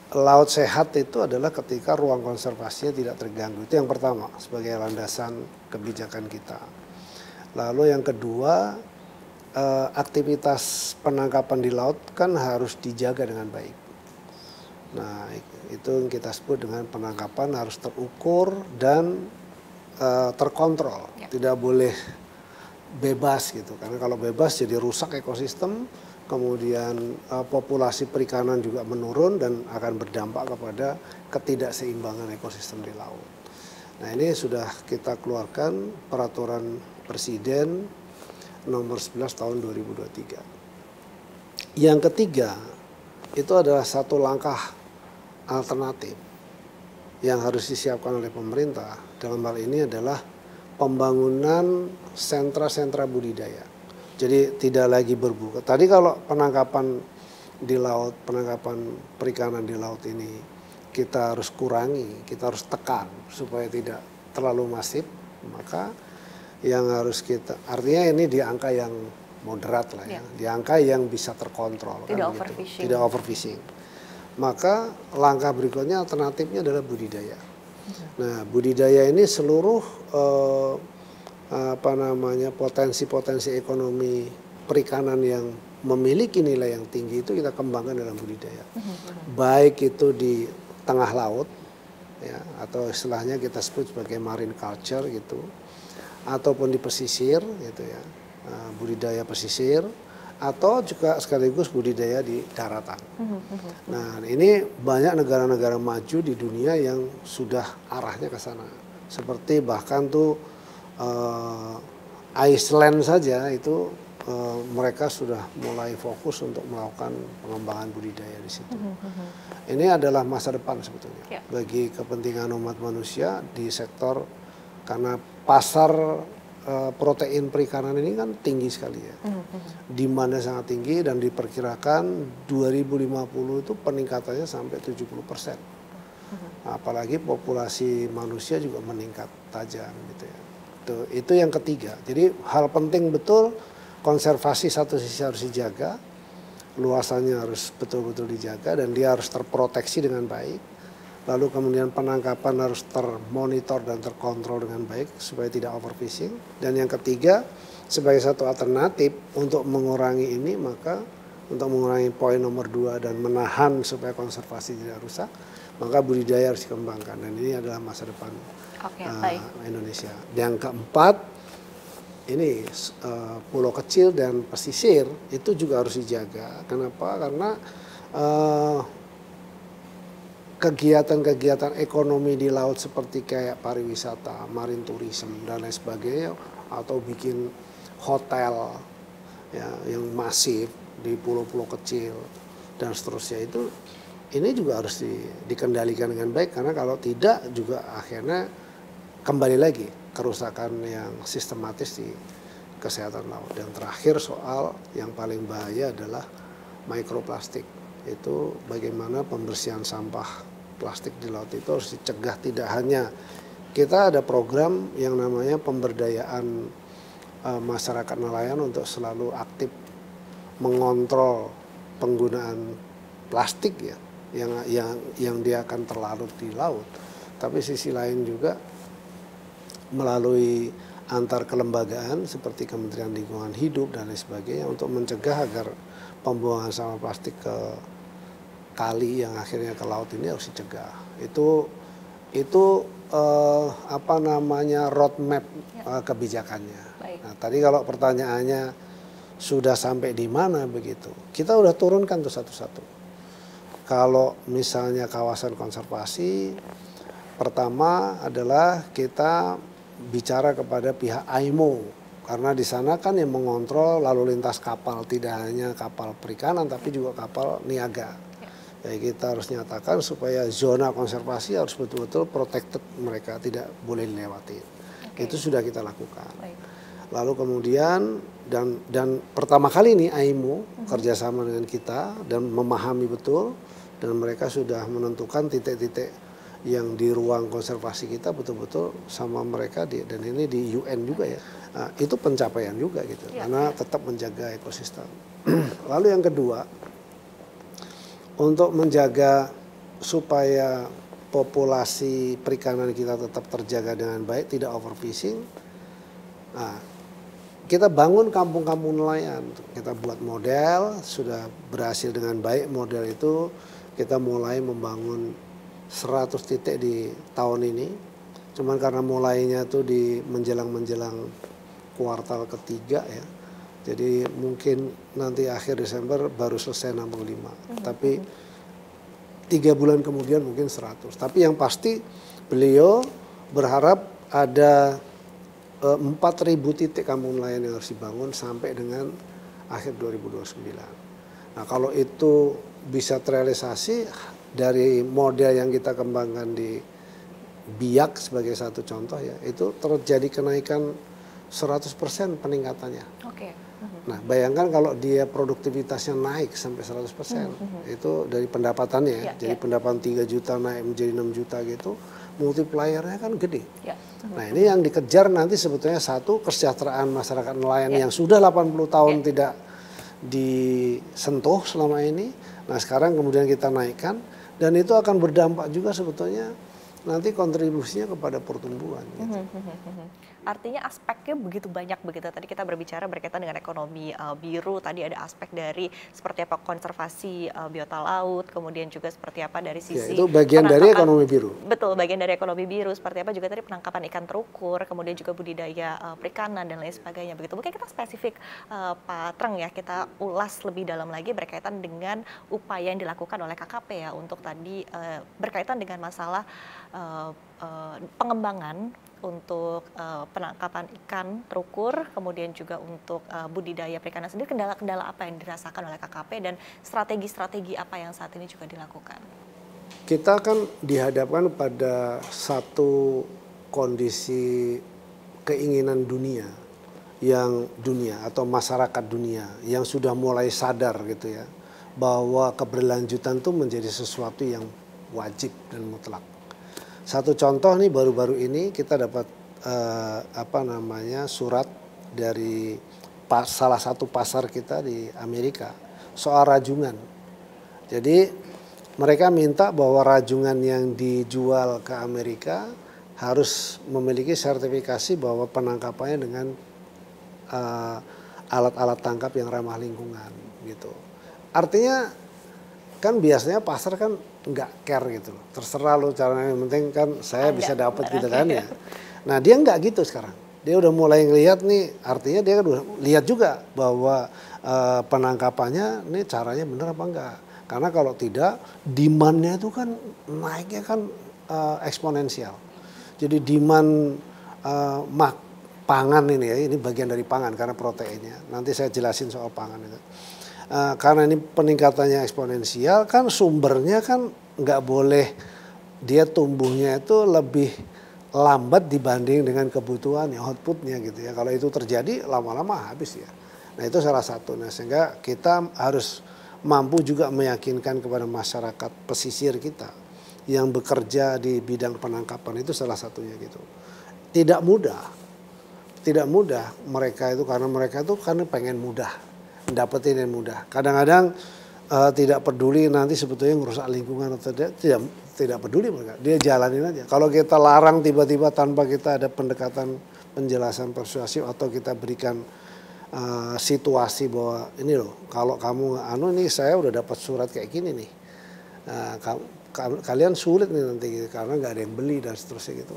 laut sehat itu adalah ketika ruang konservasinya tidak terganggu. Itu yang pertama sebagai landasan kebijakan kita. Lalu yang kedua, aktivitas penangkapan di laut kan harus dijaga dengan baik. Nah, itu yang kita sebut dengan penangkapan harus terukur dan terkontrol. Tidak boleh bebas gitu. Karena kalau bebas jadi rusak ekosistem, kemudian populasi perikanan juga menurun dan akan berdampak kepada ketidakseimbangan ekosistem di laut. Nah, ini sudah kita keluarkan peraturan Presiden nomor 11 tahun 2023. Yang ketiga, itu adalah satu langkah alternatif yang harus disiapkan oleh pemerintah. Dalam hal ini adalah pembangunan sentra-sentra budidaya. Jadi tidak lagi berbuka. Tadi kalau penangkapan di laut, penangkapan perikanan di laut ini kita harus kurangi, kita harus tekan supaya tidak terlalu masif, maka yang harus kita, artinya ini di angka yang moderat lah ya, di angka yang bisa terkontrol. Tidak kan overfishing. Tidak overfishing. Maka langkah berikutnya alternatifnya adalah budidaya. Nah, budidaya ini seluruh potensi-potensi ekonomi perikanan yang memiliki nilai yang tinggi itu kita kembangkan dalam budidaya. Baik itu di tengah laut, ya, atau istilahnya kita sebut sebagai marine culture gitu, ataupun di pesisir, gitu ya, budidaya pesisir, atau juga sekaligus budidaya di daratan. Nah, ini banyak negara-negara maju di dunia yang sudah arahnya ke sana. Seperti bahkan tuh Iceland saja itu mereka sudah mulai fokus untuk melakukan pengembangan budidaya di situ. Ini adalah masa depan sebetulnya bagi kepentingan umat manusia di sektor, karena pasar protein perikanan ini kan tinggi sekali ya. Demandnya sangat tinggi dan diperkirakan 2050 itu peningkatannya sampai 70%. Apalagi populasi manusia juga meningkat tajam gitu ya. Itu yang ketiga. Jadi hal penting betul, konservasi satu sisi harus dijaga, luasannya harus betul-betul dijaga dan dia harus terproteksi dengan baik. Lalu kemudian penangkapan harus termonitor dan terkontrol dengan baik supaya tidak overfishing. Dan yang ketiga, sebagai satu alternatif untuk mengurangi ini, maka untuk mengurangi poin nomor 2 dan menahan supaya konservasi tidak rusak, maka budidaya harus dikembangkan. Dan ini adalah masa depan Indonesia. Yang keempat, ini pulau kecil dan pesisir itu juga harus dijaga. Kenapa? Karena kegiatan-kegiatan ekonomi di laut seperti kayak pariwisata, marine tourism dan lain sebagainya, atau bikin hotel ya yang masif di pulau-pulau kecil dan seterusnya, itu ini juga harus dikendalikan dengan baik, karena kalau tidak juga akhirnya kembali lagi kerusakan yang sistematis di kesehatan laut. Dan terakhir, soal yang paling bahaya adalah mikroplastik. Itu bagaimana pembersihan sampah plastik di laut itu harus dicegah. Tidak hanya kita ada program yang namanya pemberdayaan masyarakat nelayan untuk selalu aktif mengontrol penggunaan plastik ya yang dia akan terlarut di laut. Tapi sisi lain juga melalui antar kelembagaan seperti Kementerian Lingkungan Hidup dan lain sebagainya untuk mencegah agar pembuangan sampah plastik ke kali yang akhirnya ke laut ini harus dicegah. Itu roadmap kebijakannya. Nah, tadi kalau pertanyaannya sudah sampai di mana begitu, kita udah turunkan tuh satu-satu. Kalau misalnya kawasan konservasi, pertama adalah kita bicara kepada pihak IMO, karena di sana kan yang mengontrol lalu lintas kapal, tidak hanya kapal perikanan tapi juga kapal niaga. Ya, kita harus nyatakan supaya zona konservasi harus betul-betul protected, mereka tidak boleh dilewati. Itu sudah kita lakukan. Lalu kemudian dan pertama kali ini IMO kerjasama dengan kita dan memahami betul, dan mereka sudah menentukan titik-titik yang di ruang konservasi kita betul-betul sama mereka dan ini di UN juga ya. Nah, itu pencapaian juga gitu, karena tetap menjaga ekosistem. Lalu yang kedua, untuk menjaga supaya populasi perikanan kita tetap terjaga dengan baik, tidak overfishing. Nah, kita bangun kampung-kampung nelayan, kita buat model, sudah berhasil dengan baik model itu, kita mulai membangun 100 titik di tahun ini. Cuman karena mulainya tuh di menjelang kuartal ketiga ya, jadi mungkin nanti akhir Desember baru selesai 65, tapi 3 bulan kemudian mungkin 100. Tapi yang pasti beliau berharap ada 4.000 titik kampung nelayan yang harus dibangun sampai dengan akhir 2029. Nah kalau itu bisa terrealisasi dari model yang kita kembangkan di Biak sebagai satu contoh ya, itu terjadi kenaikan 100% peningkatannya. Oke. Nah bayangkan kalau dia produktivitasnya naik sampai 100%, itu dari pendapatannya ya, jadi pendapatan 3 juta naik menjadi 6 juta gitu, multipliernya kan gede. Nah ini yang dikejar nanti sebetulnya satu, kesejahteraan masyarakat nelayan yang sudah 80 tahun tidak disentuh selama ini. Nah sekarang kemudian kita naikkan, dan itu akan berdampak juga sebetulnya nanti kontribusinya kepada pertumbuhan. Gitu. Artinya aspeknya begitu banyak begitu. Tadi kita berbicara berkaitan dengan ekonomi biru, tadi ada aspek dari seperti apa konservasi biota laut, kemudian juga seperti apa dari sisi itu bagian dari ekonomi biru. Betul, bagian dari ekonomi biru, seperti apa juga tadi penangkapan ikan terukur, kemudian juga budidaya perikanan dan lain sebagainya begitu. Mungkin kita spesifik Pak Treng ya, kita ulas lebih dalam lagi berkaitan dengan upaya yang dilakukan oleh KKP ya untuk tadi berkaitan dengan masalah pengembangan untuk penangkapan ikan terukur, kemudian juga untuk budidaya perikanan sendiri. Kendala-kendala apa yang dirasakan oleh KKP dan strategi-strategi apa yang saat ini juga dilakukan? Kita kan dihadapkan pada satu kondisi keinginan dunia atau masyarakat dunia yang sudah mulai sadar gitu ya, bahwa keberlanjutan itu menjadi sesuatu yang wajib dan mutlak. Satu contoh nih, baru-baru ini kita dapat surat dari salah satu pasar kita di Amerika soal rajungan. Jadi mereka minta bahwa rajungan yang dijual ke Amerika harus memiliki sertifikasi bahwa penangkapannya dengan alat-alat tangkap yang ramah lingkungan gitu. Artinya kan biasanya pasar kan nggak care gitu loh, terserah lo caranya, yang penting kan saya bisa dapat gitu kan ya. Nah dia nggak gitu sekarang, dia udah mulai ngelihat nih, artinya dia kan udah lihat juga bahwa penangkapannya nih caranya bener apa enggak, karena kalau tidak demandnya itu kan naiknya kan eksponensial. Jadi demand pangan ini ya, ini bagian dari pangan karena proteinnya, nanti saya jelasin soal pangan itu. Karena ini peningkatannya eksponensial kan, sumbernya kan nggak boleh dia tumbuhnya itu lebih lambat dibanding dengan kebutuhan ya, outputnya gitu ya. Kalau itu terjadi lama-lama habis ya. Nah itu salah satu. Nah sehingga kita harus mampu juga meyakinkan kepada masyarakat pesisir kita yang bekerja di bidang penangkapan, itu salah satunya gitu. Tidak mudah mereka itu, karena mereka itu kan pengen mudah, dapetin yang mudah. Kadang-kadang tidak peduli nanti sebetulnya ngerusak lingkungan atau tidak peduli mereka. Dia jalanin aja. Kalau kita larang tiba-tiba tanpa kita ada pendekatan penjelasan persuasif atau kita berikan situasi bahwa ini loh, kalau kamu ini saya udah dapat surat kayak gini nih. Kalian sulit nih nanti gitu, karena nggak ada yang beli dan seterusnya gitu.